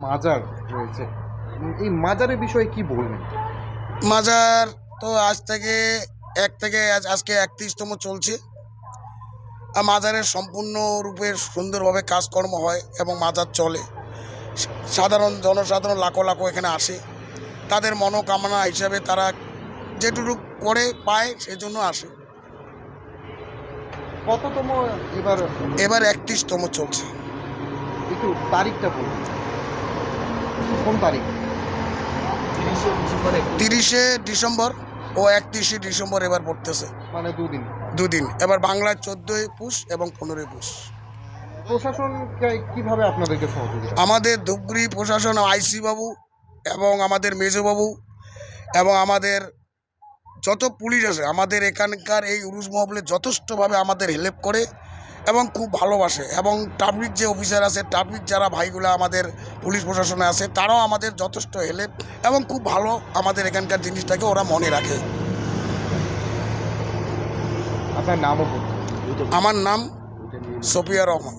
মাজার রয়েছে। এই মাজারের বিষয়ে কি বলবেন? মাজার তো আজ থেকে আজকে ৩১তম চলছে। আর মাজারের সম্পূর্ণরূপে সুন্দরভাবে কাজকর্ম হয় এবং মাজার চলে। সাধারণ জনসাধারণ লাখো লাখো এখানে আসে, তাদের মনোকামনা হিসাবে তারা যেটুকু করে পায় সেজন্য আসে। কততম এবার? এবার ৩১তম চলছে। একটু তারিখটা বলুন, কোন তারিখ? ৩০শে ডিসেম্বর ও ৩১শে ডিসেম্বর এবার পড়তেছে, মানে দুদিন। দুদিন। এবার বাংলায় ১৪ই পুষ এবং ১৫ই পুষ। প্রশাসন কিভাবে আপনাদেরকে সহযোগিতা? আমাদের ধূপগুড়ি প্রশাসন, আইসি বাবু এবং আমাদের মেজবাবু এবং আমাদের যত পুলিশ আছে, আমাদের এখানকার এই উরুস মহলে যথেষ্টভাবে আমাদের হেল্প করে এবং খুব ভালোবাসে। এবং ট্রাফিক যে অফিসার আছে, ট্রাফিক যারা ভাইগুলো আমাদের পুলিশ প্রশাসনে আছে, তারাও আমাদের যথেষ্ট হেল্প এবং খুব ভালো আমাদের এখানকার জিনিসটাকে ওরা মনে রাখে। আপনার নামও বলুন। আমার নাম সফিয়া রহমান।